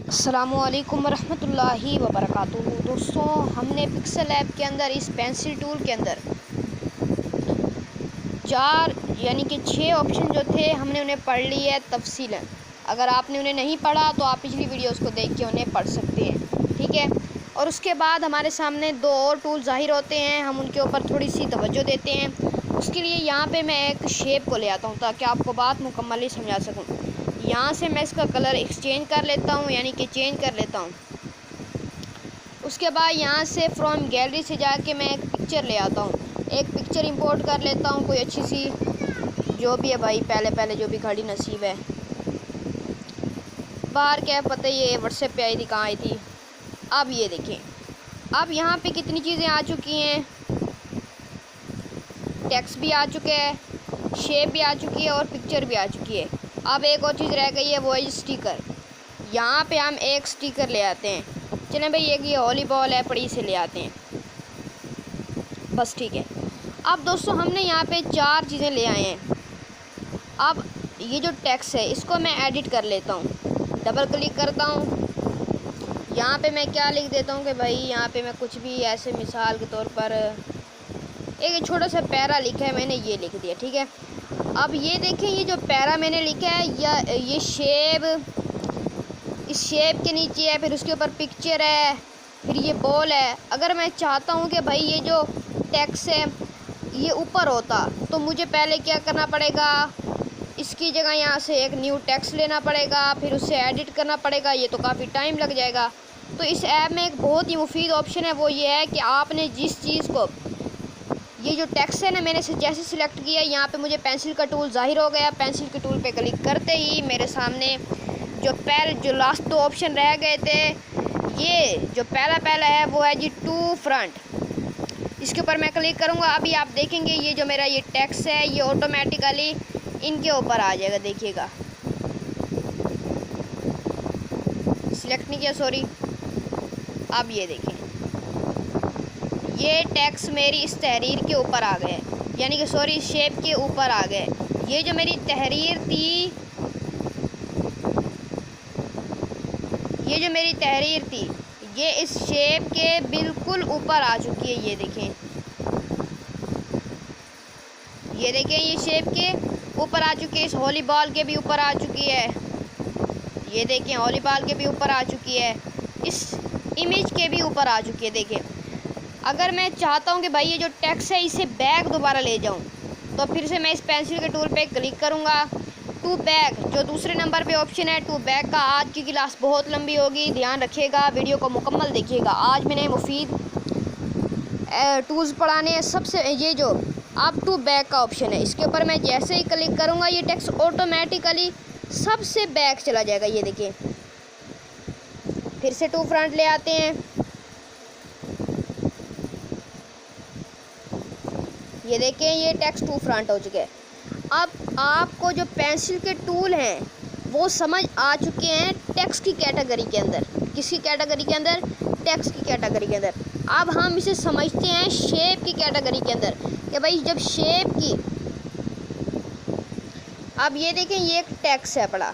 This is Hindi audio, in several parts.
अस्सलामुअलैकुम वरहमतुल्लाहि वबरकातुहू। दोस्तों, हमने पिक्सल ऐप के अंदर इस पेंसिल टूल के अंदर 6 ऑप्शन जो थे हमने उन्हें पढ़ ली है तफसीलन। अगर आपने उन्हें नहीं पढ़ा तो आप पिछली वीडियोस को देख के उन्हें पढ़ सकते हैं, ठीक है। और उसके बाद हमारे सामने 2 और टूल ज़ाहिर होते हैं, हम उनके ऊपर थोड़ी सी तवज्जो देते हैं। उसके लिए यहाँ पे मैं एक शेप को ले आता हूँ ताकि आपको बात मुकम्मली समझा सकूँ। यहाँ से मैं इसका कलर एक्सचेंज कर लेता हूँ, यानी कि चेंज कर लेता हूँ। उसके बाद यहाँ से फ्रॉम गैलरी से जाके मैं एक पिक्चर ले आता हूँ, एक पिक्चर इंपोर्ट कर लेता हूँ, कोई अच्छी सी जो भी है भाई, पहले जो भी घड़ी नसीब है। बाहर क्या पता ये व्हाट्सएप पे आई थी, कहाँ आई थी। अब ये देखें, अब यहाँ पे कितनी चीज़ें आ चुकी हैं। टेक्स्ट भी आ चुके हैं, शेप भी आ चुकी है और पिक्चर भी आ चुकी है। अब एक और चीज़ रह गई है, वो है स्टिकर। यहाँ पे हम एक स्टिकर ले आते हैं। चलें भाई, एक ये वॉलीबॉल है पड़ी, से ले आते हैं बस, ठीक है। अब दोस्तों हमने यहाँ पे 4 चीज़ें ले आए हैं। अब ये जो टेक्स्ट है इसको मैं एडिट कर लेता हूँ। डबल क्लिक करता हूँ, यहाँ पे मैं क्या लिख देता हूँ कि भाई यहाँ पे मैं कुछ भी ऐसे मिसाल के तौर पर एक छोटा सा पैरा लिखा है, मैंने ये लिख दिया, ठीक है। अब ये देखें, ये जो पैरा मैंने लिखा है या ये शेप, इस शेप के नीचे है, फिर उसके ऊपर पिक्चर है, फिर ये बॉल है। अगर मैं चाहता हूँ कि भाई ये जो टेक्स्ट है ये ऊपर होता तो मुझे पहले क्या करना पड़ेगा, इसकी जगह यहाँ से एक न्यू टेक्स्ट लेना पड़ेगा, फिर उसे एडिट करना पड़ेगा, ये तो काफ़ी टाइम लग जाएगा। तो इस ऐप में एक बहुत ही मुफीद ऑप्शन है, वो ये है कि आपने जिस चीज़ को, ये जो टेक्स्ट है ना, मैंने जैसे सिलेक्ट किया, यहाँ पे मुझे पेंसिल का टूल ज़ाहिर हो गया। पेंसिल के टूल पे क्लिक करते ही मेरे सामने जो लास्ट 2 ऑप्शन रह गए थे, ये जो पहला है वो है जी टू फ्रंट। इसके ऊपर मैं क्लिक करूँगा। अभी आप देखेंगे ये जो मेरा ये टेक्स्ट है ये ऑटोमेटिकली इनके ऊपर आ जाएगा, देखिएगा। सिलेक्ट नहीं किया, सॉरी। अब ये देखें, ये टेक्स्ट मेरी इस तहरीर के ऊपर आ गए, यानी कि सॉरी शेप के ऊपर आ गए। ये जो मेरी तहरीर थी, ये इस शेप के बिल्कुल ऊपर आ चुकी है। ये देखें, ये शेप के ऊपर आ चुकी है। इस वॉलीबॉल के भी ऊपर आ चुकी है। ये देखें, वॉलीबॉल के भी ऊपर आ चुकी है। इस इमेज के भी ऊपर आ चुकी है। देखें, अगर मैं चाहता हूँ कि भाई ये जो टेक्स्ट है इसे बैक दोबारा ले जाऊँ, तो फिर से मैं इस पेंसिल के टूल पे क्लिक करूँगा। टू बैक जो दूसरे नंबर पे ऑप्शन है, टू बैक का। आज की क्लास बहुत लंबी होगी, ध्यान रखिएगा, वीडियो को मुकम्मल देखिएगा। आज मैंने मुफीद टूल्स पढ़ाने हैं। सबसे ये जो अब टू बैक का ऑप्शन है, इसके ऊपर मैं जैसे ही क्लिक करूँगा ये टेक्स्ट ऑटोमेटिकली सबसे बैक चला जाएगा। ये देखिए, फिर से टू फ्रंट ले आते हैं। ये देखें, ये टेक्स्ट टू फ्रंट हो चुके हैं। अब आपको जो पेंसिल के टूल हैं वो समझ आ चुके हैं टेक्स्ट की कैटेगरी के अंदर। किसकी कैटेगरी के अंदर? टेक्स्ट की कैटेगरी के अंदर। अब हम इसे समझते हैं शेप की कैटेगरी के अंदर, कि भाई जब शेप की, अब ये देखें, ये एक टेक्स्ट है बड़ा,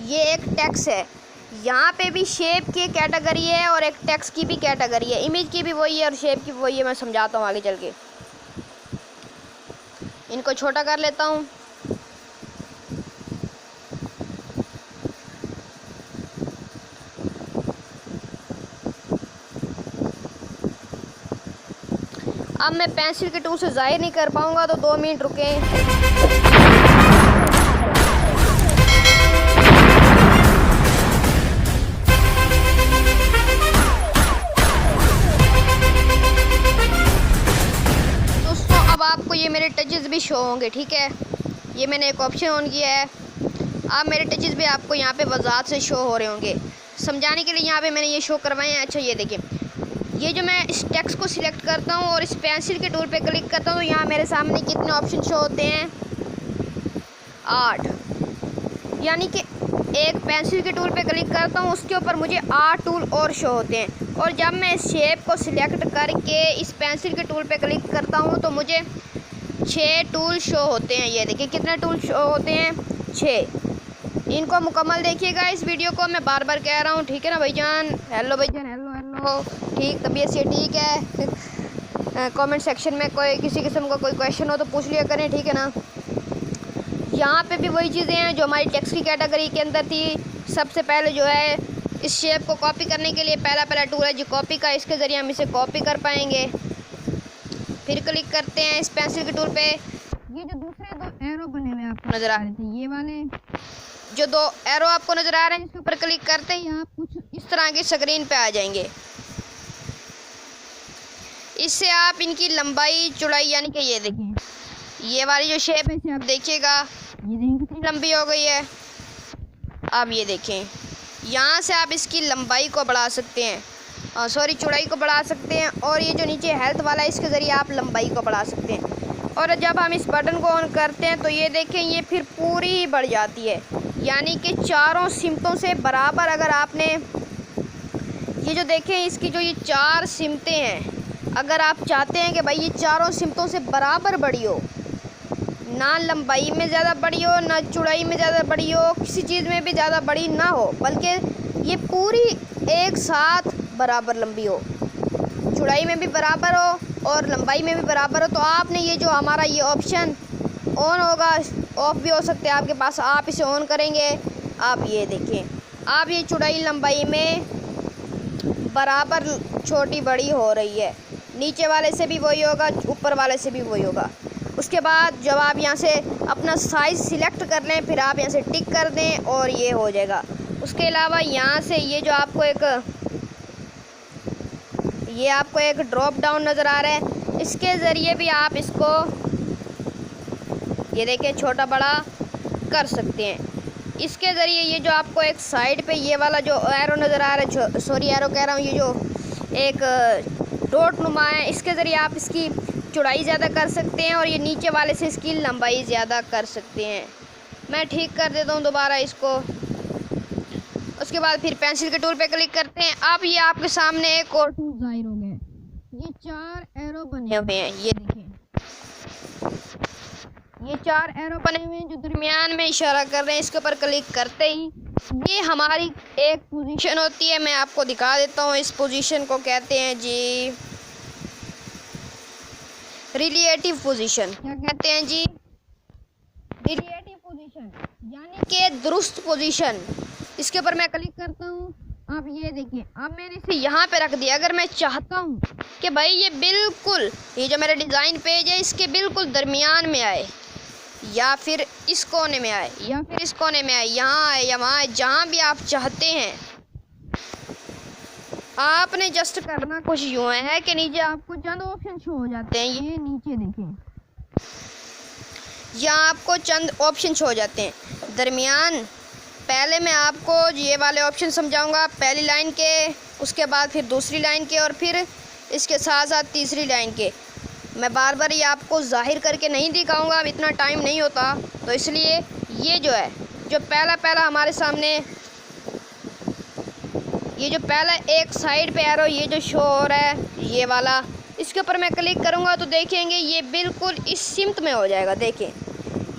ये एक टेक्स्ट है। यहाँ पे भी शेप की कैटेगरी है और एक टेक्स्ट की भी कैटेगरी है। इमेज की भी वही है और शेप की भी वही है। मैं समझाता हूँ आगे चल के। इनको छोटा कर लेता हूँ। अब मैं पेंसिल के टूल से ज़ाहिर नहीं कर पाऊँगा, तो 2 मिनट रुकें। दोस्तों, अब आपको ये मेरे टचेस भी शो होंगे, ठीक है। ये मैंने एक ऑप्शन ऑन किया है। अब मेरे टचेस भी आपको यहाँ पे वजाहत से शो हो रहे होंगे। समझाने के लिए यहाँ पे मैंने ये शो करवाए हैं। अच्छा, ये देखिए, ये जो मैं इस टेक्स्ट को सिलेक्ट करता हूँ और इस पेंसिल के टूल पे क्लिक करता हूँ, तो यहाँ मेरे सामने कितने ऑप्शन शो होते हैं? 8। यानी कि एक पेंसिल के टूल पे क्लिक करता हूँ, उसके ऊपर मुझे 8 टूल और शो होते हैं। और जब मैं इस शेप को सिलेक्ट करके इस पेंसिल के टूल पे क्लिक करता हूँ तो मुझे 6 टूल शो होते हैं। ये देखिए कितने टूल शो होते हैं, 6। इनको मुकम्मल देखिएगा इस वीडियो को, मैं बार बार कह रहा हूँ, ठीक है ना भाईजान। हेलो भाईजान, हेलो हेलो, ठीक, तबीयत से ठीक है। कमेंट सेक्शन में कोई किसी किस्म का कोई क्वेश्चन हो तो पूछ लिया करें, ठीक है ना। यहाँ पे भी वही चीज़ें हैं जो हमारी टेक्स्ट की कैटेगरी के अंदर थी। सबसे पहले जो है इस शेप को कॉपी करने के लिए पहला टूल है जी कॉपी का, इसके ज़रिए हम इसे कॉपी कर पाएंगे। फिर क्लिक करते हैं इस पेंसिल के टूल पे। ये जो दूसरे दो एरो बने हुए आपको नज़र आ रहे थे, ये वाले जो दो एरो आपको नज़र आ रहे हैं, इसके ऊपर क्लिक करते ही आप कुछ इस तरह की स्क्रीन पे आ जाएंगे। इससे आप इनकी लंबाई चौड़ाई, यानी कि ये देखिए ये वाली जो शेप है इसे आप देखिएगा, ये देखिए कितनी लंबी हो गई है। आप ये देखें, यहाँ से आप इसकी लंबाई को बढ़ा सकते हैं, सॉरी चौड़ाई को बढ़ा सकते हैं। और ये जो नीचे हेल्थ वाला है, इसके ज़रिए आप लंबाई को बढ़ा सकते हैं। और जब हम इस बटन को ऑन करते हैं तो ये देखें ये फिर पूरी ही बढ़ जाती है, यानी कि चारों सिमतों से बराबर। अगर आपने ये जो देखें इसकी जो ये चार सिमतें हैं, अगर आप चाहते हैं कि भाई ये चारों सिमतों से बराबर बड़ी हो, ना लंबाई में ज़्यादा बड़ी हो ना चौड़ाई में ज़्यादा बड़ी हो, किसी चीज़ में भी ज़्यादा बड़ी ना हो, बल्कि ये पूरी एक साथ बराबर लंबी हो, चौड़ाई में भी बराबर हो और लंबाई में भी बराबर हो, तो आपने ये जो हमारा ये ऑप्शन ऑन होगा, ऑफ भी हो सकते हैं आपके पास, आप इसे ऑन करेंगे। आप ये देखें, आप ये चौड़ाई लंबाई में बराबर छोटी बड़ी हो रही है, नीचे वाले से भी वही होगा, ऊपर वाले से भी वही होगा। उसके बाद जब आप यहाँ से अपना साइज़ सिलेक्ट कर लें, फिर आप यहाँ से टिक कर दें और ये हो जाएगा। उसके अलावा यहाँ से ये जो आपको एक ड्रॉप डाउन नज़र आ रहा है, इसके ज़रिए भी आप इसको ये देखें छोटा बड़ा कर सकते हैं। इसके ज़रिए ये जो आपको एक साइड पे ये वाला जो एरो नज़र आ रहा है, सॉरी एरो कह रहा हूँ, ये जो एक डॉट नुमा है, इसके ज़रिए आप इसकी चौड़ाई ज़्यादा कर सकते हैं और ये नीचे वाले से इसकी लंबाई ज़्यादा कर सकते हैं। मैं ठीक कर देता हूँ दोबारा इसको। उसके बाद फिर पेंसिल के टूल पे क्लिक करते हैं। अब ये आपके सामने एक और टूल ज़ाहिर हो गया, ये चार एरो बने हुए हैं, ये देखिए ये चार एरो बने हुए हैं जो दरमियान में इशारा कर रहे हैं। इसके ऊपर क्लिक करते ही ये हमारी एक पोजीशन होती है, मैं आपको दिखा देता हूँ। इस पोजीशन को कहते हैं जी रिलेटिव पोजीशन। क्या कहते हैं जी? रिलेटिव पोजीशन, यानी कि दुरुस्त पोजीशन। इसके ऊपर मैं क्लिक करता हूँ। आप ये देखिए, अब मैंने इसे यहाँ पे रख दिया। अगर मैं चाहता हूँ कि भाई ये बिल्कुल ये जो मेरा डिज़ाइन पेज है इसके बिल्कुल दरमियान में आए, या फिर इस कोने में आए, या फिर इस कोने में आए, यहाँ आए या वहाँ आए, जहाँ भी आप चाहते हैं, आपने जस्ट करना कुछ यूँ है कि नीचे आपको चंद ऑप्शन शो हो जाते हैं। ये नीचे देखें, यहाँ आपको चंद ऑप्शन शो हो जाते हैं दरमियान। पहले मैं आपको ये वाले ऑप्शन समझाऊंगा, पहली लाइन के, उसके बाद फिर दूसरी लाइन के, और फिर इसके साथ साथ तीसरी लाइन के। मैं बार बार ये आपको ज़ाहिर करके नहीं दिखाऊंगा, अब इतना टाइम नहीं होता, तो इसलिए ये जो है जो पहला हमारे सामने ये जो पहला एक साइड पे एरो ये जो शो हो रहा है ये वाला, इसके ऊपर मैं क्लिक करूँगा तो देखेंगे ये बिल्कुल इस सिमत में हो जाएगा। देखें,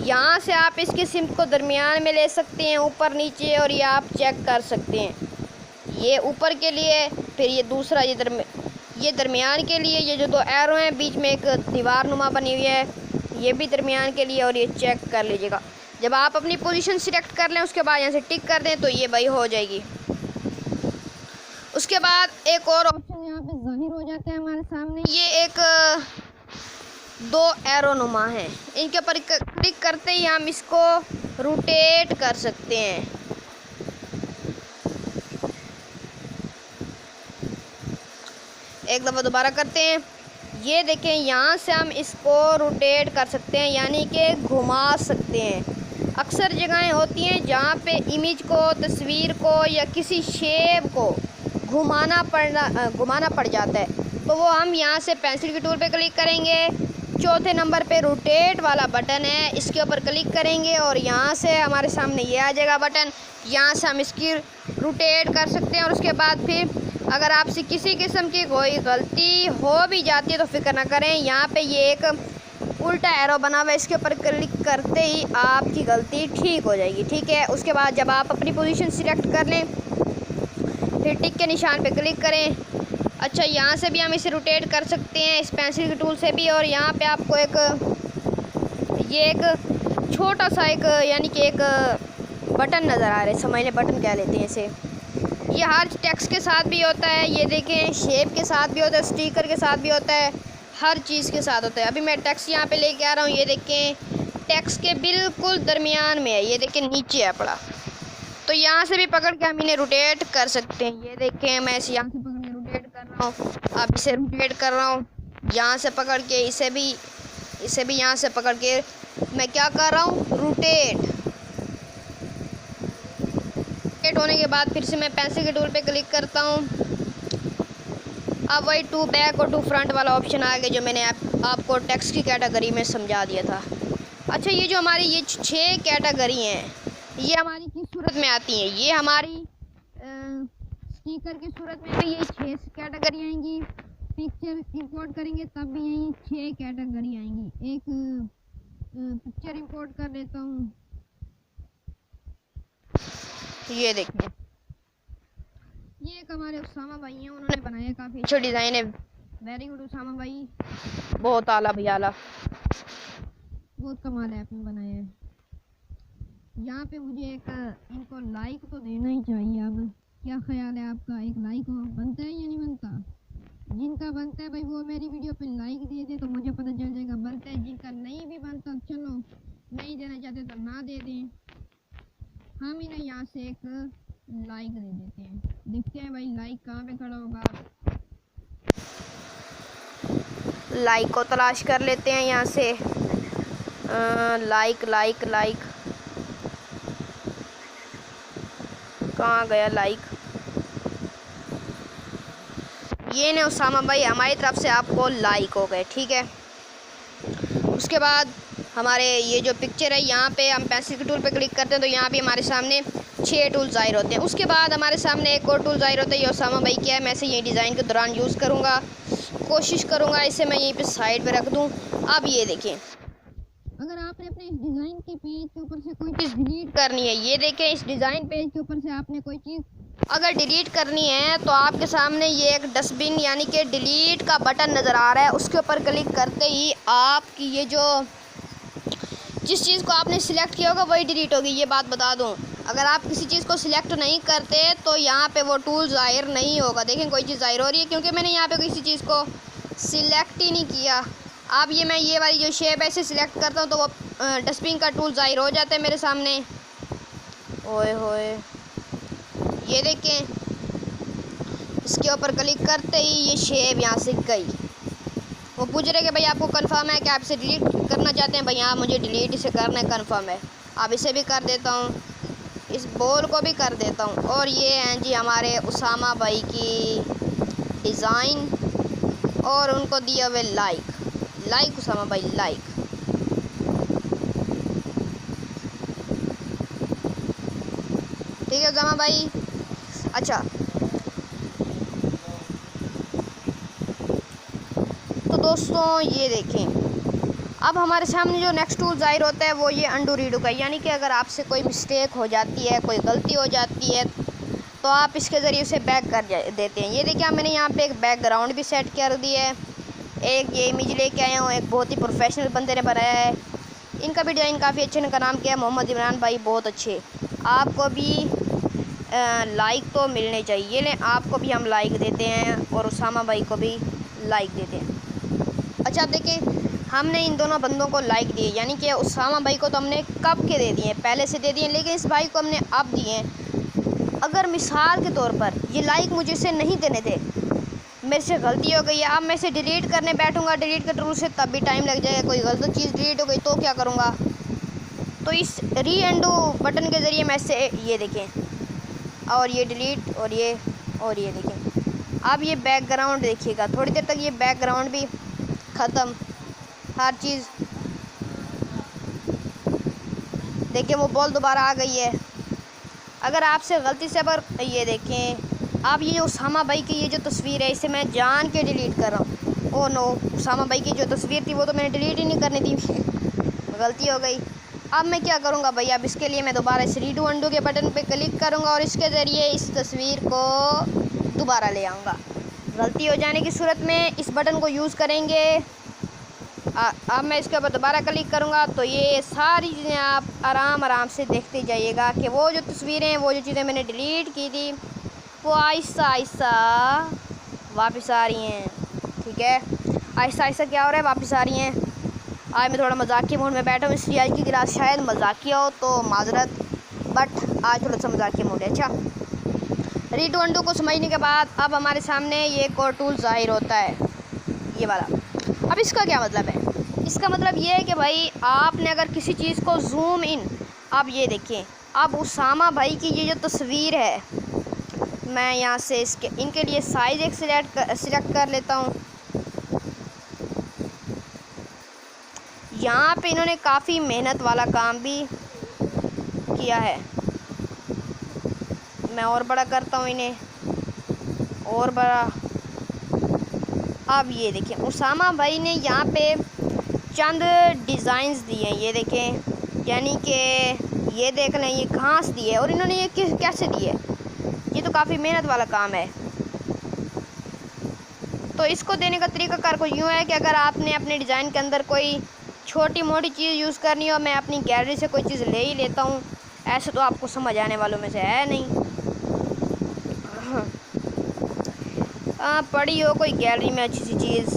यहाँ से आप इसकी सिमत को दरमियान में ले सकते हैं, ऊपर नीचे, और ये आप चेक कर सकते हैं। ये ऊपर के लिए, फिर ये दूसरा ये दरमियान के लिए। ये जो दो एरो हैं बीच में एक दीवार नुमा बनी हुई है, ये भी दरमियान के लिए, और ये चेक कर लीजिएगा। जब आप अपनी पोजीशन सिलेक्ट कर लें उसके बाद यहाँ से टिक कर दें तो ये भाई हो जाएगी। उसके बाद एक और ऑप्शन यहाँ पे ज़ाहिर हो जाता है हमारे सामने, ये एक दो एरो नुमा हैं, इनके ऊपर क्लिक करते ही हम इसको रोटेट कर सकते हैं। एक दफ़ा दोबारा करते हैं, ये देखें, यहाँ से हम इसको रोटेट कर सकते हैं, यानी कि घुमा सकते हैं। अक्सर जगहें होती हैं जहाँ पे इमेज को, तस्वीर को या किसी शेप को घुमाना पड़ जाता है, तो वो हम यहाँ से पेंसिल के टूल पे क्लिक करेंगे। चौथे नंबर पे रोटेट वाला बटन है, इसके ऊपर क्लिक करेंगे और यहाँ से हमारे सामने ये आ जाएगा बटन। यहाँ से हम इसकी रोटेट कर सकते हैं। और उसके बाद फिर अगर आपसे किसी किस्म की कोई गलती हो भी जाती है तो फिक्र ना करें, यहाँ पे ये एक उल्टा एरो बना हुआ है, इसके ऊपर क्लिक करते ही आपकी गलती ठीक हो जाएगी। ठीक है, उसके बाद जब आप अपनी पोजीशन सिलेक्ट कर लें फिर टिक के निशान पे क्लिक करें। अच्छा, यहाँ से भी हम इसे रोटेट कर सकते हैं इस पेंसिल के टूल से भी। और यहाँ पे आपको एक छोटा सा यानी कि एक बटन नज़र आ रहा है, समझ लें बटन कह लेते हैं इसे। ये हर टेक्स्ट के साथ भी होता है, ये देखें शेप के साथ भी होता है, स्टिकर के साथ भी होता है, हर चीज़ के साथ होता है। अभी मैं टेक्स्ट यहाँ पे लेके आ रहा हूँ, ये देखें टेक्स्ट के बिल्कुल दरमियान में है, ये देखें नीचे है पड़ा। तो यहाँ से भी पकड़ के हम इन्हें रोटेट कर सकते हैं। ये देखें मैं इसे यहाँ से पकड़ के रोटेट कर रहा हूँ, अब इसे रोटेट कर रहा हूँ यहाँ से पकड़ के, इसे भी यहाँ से पकड़ के मैं क्या कर रहा हूँ, रोटेट होने के बाद फिर से मैं पेंसिल के टूल पे क्लिक करता हूँ। अब वही टू बैक और टू फ्रंट वाला ऑप्शन आ गया जो मैंने आपको टेक्स्ट की कैटेगरी में समझा दिया था। अच्छा, ये जो हमारी ये 6 कैटेगरी हैं ये हमारी किस सूरत में आती हैं? ये हमारी स्टिकर की सूरत में भी ये 6 कैटेगरी आएंगी। पिक्चर इंपोर्ट करेंगे तब भी यही 6 कैटेगरी आएंगी। एक पिक्चर इंपोर्ट कर लेता हूँ, ये देखिए ये एक हमारे उसामा भाई हैं, उन्होंने बनाया, काफ़ी अच्छा डिज़ाइन है। वेरी गुड उसामा भाई, बहुत आला भैयाला, बहुत कमाल है आपने बनाया है। यहाँ पे मुझे इनको लाइक तो देना ही चाहिए। अब क्या ख्याल है आपका, एक लाइक बनता है या नहीं बनता? जिनका बनता है भाई वो मेरी वीडियो पे लाइक दे दे तो मुझे पता चल जाएगा बनता है। जिनका नहीं भी बनता चलो नहीं देना चाहते तो ना दे दें, हम इन्हें यहाँ से एक लाइक दे देते हैं। देखते हैं भाई लाइक कहाँ पे खड़ा होगा। लाइक को तलाश कर लेते हैं यहाँ से। लाइक लाइक लाइक कहाँ गया लाइक? ये ने उसामा भाई हमारी तरफ से आपको लाइक हो गए। ठीक है, उसके बाद हमारे ये जो पिक्चर है यहाँ पे हम पेंसिल के टूल पे क्लिक करते हैं तो यहाँ पे हमारे सामने 6 टूल ज़ाहिर होते हैं। उसके बाद हमारे सामने एक और टूल ज़ाहिर होता है, ये उसामा भाई क्या है, मैं इसे यही डिज़ाइन के दौरान यूज़ करूँगा, कोशिश करूँगा इसे मैं यहीं पे साइड पे रख दूँ। अब ये देखें, अगर आपने अपने इस डिज़ाइन के पेज के ऊपर से कोई चीज़ डिलीट करनी है, ये देखें इस डिज़ाइन पेज के ऊपर से आपने कोई चीज़ अगर डिलीट करनी है तो आपके सामने ये एक डस्टबिन यानी कि डिलीट का बटन नज़र आ रहा है, उसके ऊपर क्लिक करते ही आपकी ये जो जिस चीज़ को आपने सिलेक्ट किया होगा वही डिलीट होगी। ये बात बता दूं, अगर आप किसी चीज़ को सिलेक्ट नहीं करते तो यहाँ पे वो टूल ज़ाहिर नहीं होगा। देखें कोई चीज़ ज़ाहिर हो रही है क्योंकि मैंने यहाँ पे किसी चीज़ को सिलेक्ट ही नहीं किया। अब ये मैं ये वाली जो शेप है इसे सिलेक्ट करता हूँ तो वो डस्टबिन का टूल ज़ाहिर हो जाता है मेरे सामने। ओए होए, ये देखें इसके ऊपर क्लिक करते ही ये शेप यहाँ से गई। वो पूछ रहे कि भाई आपको कंफर्म है कि आप इसे डिलीट करना चाहते हैं? भाई हाँ मुझे डिलीट इसे करना है, कंफर्म है। अब इसे भी कर देता हूँ, इस बॉल को भी कर देता हूँ। और ये हैं जी हमारे उसामा भाई की डिज़ाइन और उनको दिया हुए लाइक उसामा भाई लाइक। ठीक है उसामा भाई। अच्छा तो दोस्तों ये देखें, अब हमारे सामने जो नेक्स्ट टूल ज़ाहिर होता है वो ये अंडू रीडू का, यानी कि अगर आपसे कोई मिस्टेक हो जाती है, कोई गलती हो जाती है तो आप इसके ज़रिए उसे बैक कर देते हैं। ये देखिए मैंने यहाँ पे एक बैकग्राउंड भी सेट कर दिया है, एक ये इमेज लेके आया हूँ, एक बहुत ही प्रोफेशनल बंदे ने बनाया है, इनका भी डिज़ाइन काफ़ी अच्छे, इनका नाम क्या है मोहम्मद इमरान भाई, बहुत अच्छे। आपको भी लाइक तो मिलने चाहिए, लें आपको भी हम लाइक देते हैं और उसामा भाई को भी लाइक देते हैं। अच्छा आप देखिए हमने इन दोनों बंदों को लाइक दिए, यानी कि उसामा भाई को तो हमने कब के दे दिए, पहले से दे दिए, लेकिन इस भाई को हमने अब दिए हैं। अगर मिसाल के तौर पर ये लाइक मुझे इसे नहीं देने थे, मेरे से गलती हो गई है, अब मैं इसे डिलीट करने बैठूंगा डिलीट के टूल से तब भी टाइम लग जाएगा, कोई गलत चीज़ डिलीट हो गई तो क्या करूँगा? तो इस री एंडू बटन के ज़रिए मैं इसे ये देखें और ये डिलीट और ये देखें। अब ये बैकग्राउंड देखिएगा, थोड़ी देर तक ये बैकग्राउंड भी ख़त्म, हर चीज़ देखिए वो बॉल दोबारा आ गई है। अगर आपसे गलती से ये देखें, आप ये उसामा भाई की ये जो तस्वीर है इसे मैं जान के डिलीट कर रहा हूँ, ओह नो, उसामा भाई की जो तस्वीर थी वो तो मैंने डिलीट ही नहीं करनी थी गलती हो गई। अब मैं क्या करूँगा भाई, अब इसके लिए मैं दोबारा इस रीडू अंडू के बटन पे क्लिक करूँगा और इसके ज़रिए इस तस्वीर को दोबारा ले आऊँगा। गलती हो जाने की सूरत में इस बटन को यूज़ करेंगे। अब मैं इसके ऊपर दोबारा क्लिक करूँगा तो ये सारी चीज़ें आप आराम से देखते जाइएगा कि वो जो तस्वीरें, वो जो चीज़ें मैंने डिलीट की थी वो आहिस्ता आहिस्ता वापस आ रही हैं। ठीक है, आहिस्ता आहिस्ता क्या हो रहा है, वापस आ रही हैं। आज मैं थोड़ा मजाकिया मूड में बैठा हूँ, इसलिए आज की क्लास शायद मजाकिया हो तो माजरत, बट आज थोड़ा सा मजाकिया मूड है। अच्छा, रीडू अंडू को समझने के बाद अब हमारे सामने ये एक और टूल ज़ाहिर होता है, ये वाला। अब इसका क्या मतलब है? इसका मतलब ये है कि भाई आपने अगर किसी चीज़ को जूम इन, आप ये देखें, अब उसामा भाई की ये जो तस्वीर है, मैं यहाँ से इनके लिए साइज़ एक सिलेक्ट कर लेता हूँ। यहाँ पे इन्होंने काफ़ी मेहनत वाला काम भी किया है। मैं और बड़ा करता हूँ इन्हें, और बड़ा। अब ये देखें, उसामा भाई ने यहाँ पे चंद डिज़ाइंस दिए हैं, ये देखें, यानी कि ये देख लें, ये घास दी है और इन्होंने ये कैसे दी है, ये तो काफ़ी मेहनत वाला काम है। तो इसको देने का तरीका कुछ यूँ है कि अगर आपने अपने डिज़ाइन के अंदर कोई छोटी मोटी चीज़ यूज़ करनी हो, मैं अपनी गैलरी से कोई चीज़ ले ही लेता हूँ, ऐसे तो आपको समझ आने वालों में से है नहीं। पड़ी हो कोई गैलरी में अच्छी सी चीज़,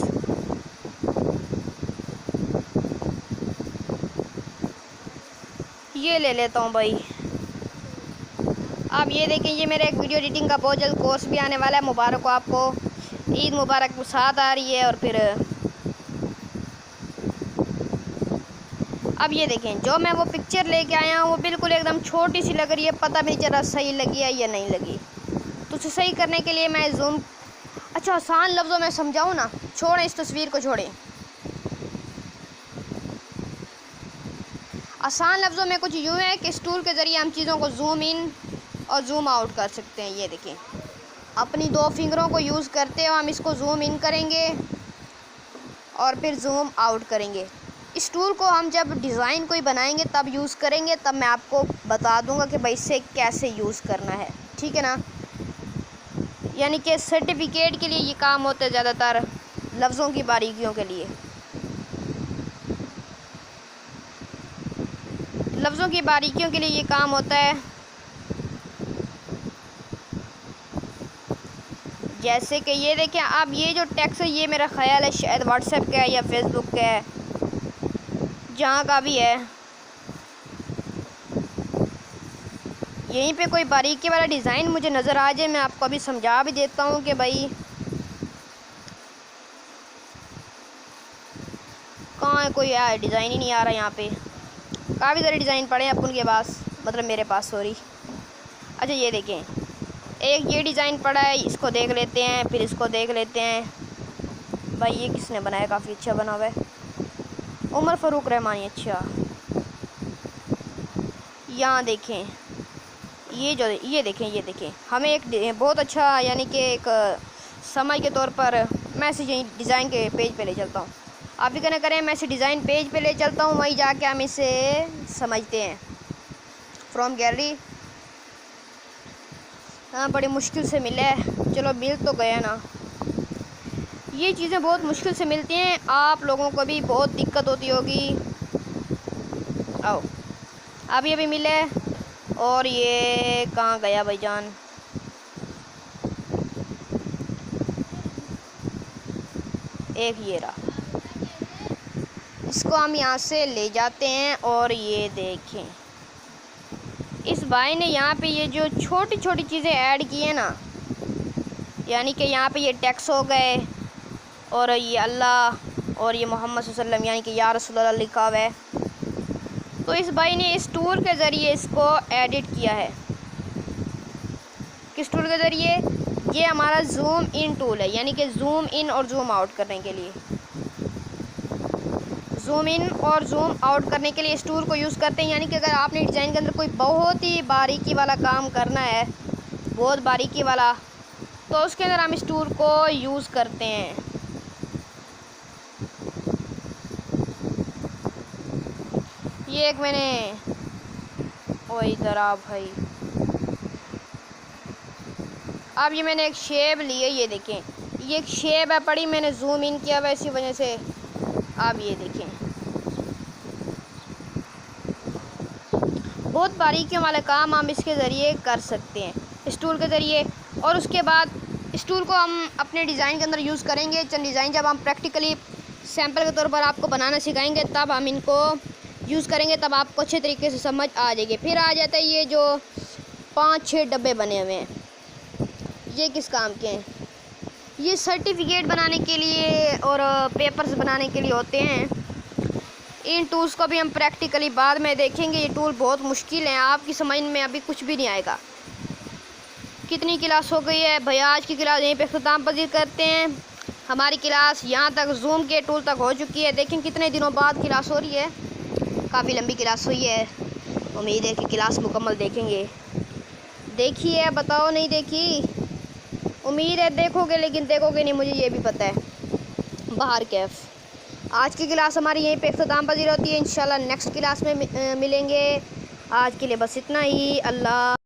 ये ले लेता हूँ भाई। आप ये देखें, ये मेरा एक वीडियो एडिटिंग का बहुत जल्द कोर्स भी आने वाला है, मुबारक हो आपको, ईद मुबारक के साथ आ रही है। और फिर अब ये देखें, जो मैं वो पिक्चर लेके आया हूँ वो बिल्कुल एकदम छोटी सी लग रही है, पता नहीं चला सही लगी है या नहीं लगी। तो उसे सही करने के लिए मैं जूम, अच्छा आसान लफ्ज़ों में समझाऊँ ना, छोड़ें इस तस्वीर को, छोड़ें। आसान लफ्ज़ों में कुछ यूँ है कि इस टूल के ज़रिए हम चीज़ों को जूम इन और जूम आउट कर सकते हैं। ये देखें, अपनी दो फिंगरों को यूज़ करते हुए हम इसको जूम इन करेंगे और फिर जूम आउट करेंगे। इस टूल को हम जब डिज़ाइन कोई बनाएंगे तब यूज़ करेंगे, तब मैं आपको बता दूंगा कि भाई इसे कैसे यूज़ करना है, ठीक है ना। यानी कि सर्टिफिकेट के लिए ये काम होता है ज़्यादातर, लफ्ज़ों की बारीकियों के लिए, लफ्ज़ों की बारीकियों के लिए ये काम होता है। जैसे कि ये देखें, अब ये जो टेक्स्ट है ये मेरा ख़्याल है शायद व्हाट्सएप का है या फेसबुक का है, जहाँ का भी है, यहीं पे कोई बारीकी वाला डिज़ाइन मुझे नज़र आ जाए, मैं आपको अभी समझा भी देता हूँ कि भाई कहाँ है, कोई डिज़ाइन ही नहीं आ रहा यहाँ पे। काफ़ी सारे डिज़ाइन पड़े हैं अपन के पास, मतलब मेरे पास, सॉरी। अच्छा ये देखें, एक ये डिज़ाइन पड़ा है, इसको देख लेते हैं, फिर इसको देख लेते हैं। भाई ये किसने बनाया, काफ़ी अच्छा बना हुआ है, उमर फ़ारूक रहमानी। अच्छा यहाँ देखें, ये जो ये देखें, हमें एक बहुत अच्छा, यानी कि एक समझ के तौर पर मैं इसे डिज़ाइन के पेज पे ले चलता हूँ। आप भी कहना करें, मैं इसे डिज़ाइन पेज पे ले चलता हूँ, वहीं जाके हम इसे समझते हैं। फ्रॉम गैलरी, हाँ बड़ी मुश्किल से मिला है, चलो मिल तो गया ना। ये चीज़ें बहुत मुश्किल से मिलती हैं, आप लोगों को भी बहुत दिक्कत होती होगी। आओ, अभी अभी मिले, और ये कहाँ गया भाईजान, एक ये रहा, इसको हम यहाँ से ले जाते हैं। और ये देखें, इस भाई ने यहाँ पे ये जो छोटी छोटी चीज़ें ऐड की हैं ना, यानी कि यहाँ पे ये टेक्स्ट हो गए, और ये अल्लाह और ये मोहम्मद सल्लल्लाहु अलैहि वसल्लम, यानी कि या रसूलल्लाह लिखा हुआ है। तो इस भाई ने इस टूल के ज़रिए इसको एडिट किया है। किस टूल के ज़रिए? ये हमारा जूम इन टूल है, यानी कि जूम इन और जूम आउट करने के लिए, जूम इन और जूम आउट करने के लिए इस टूल को यूज़ करते हैं। यानी कि अगर आपने डिज़ाइन के अंदर कोई बहुत ही बारीकी वाला काम करना है, बहुत बारीकी वाला, तो उसके अंदर हम इस टूल को यूज़ करते हैं। ये एक मैंने ओ इधर आ भाई, अब ये मैंने एक शेप ली है, ये देखें ये एक शेप है पड़ी, मैंने जूम इन किया वैसी वजह से। अब ये देखें बहुत बारीकियों वाला काम हम इसके ज़रिए कर सकते हैं, इस टूल के ज़रिए। और उसके बाद इस टूल को हम अपने डिज़ाइन के अंदर यूज़ करेंगे। चंद डिज़ाइन जब हम प्रैक्टिकली सैम्पल के तौर पर आपको बनाना सिखाएंगे तब हम इनको यूज़ करेंगे, तब आपको अच्छे तरीके से समझ आ जाएगी। फिर आ जाता है ये जो 5-6 डब्बे बने हुए हैं, ये किस काम के हैं? ये सर्टिफिकेट बनाने के लिए और पेपर्स बनाने के लिए होते हैं। इन टूल्स को भी हम प्रैक्टिकली बाद में देखेंगे। ये टूल बहुत मुश्किल है, आपकी समझ में अभी कुछ भी नहीं आएगा। कितनी क्लास हो गई है भैया? आज की क्लास यहीं पे इख्तिताम पजीर करते हैं। हमारी क्लास यहाँ तक जूम के टूल तक हो चुकी है। देखें कितने दिनों बाद क्लास हो रही है, काफ़ी लंबी क्लास हुई है। उम्मीद है कि क्लास मुकम्मल देखेंगे। देखी है, बताओ नहीं देखी? उम्मीद है देखोगे, लेकिन देखोगे नहीं मुझे ये भी पता है। बाहर कैफ आज की क्लास हमारी यहीं पे इख्तिताम पजीर होती है। इंशाल्लाह नेक्स्ट क्लास में मिलेंगे। आज के लिए बस इतना ही। अल्लाह।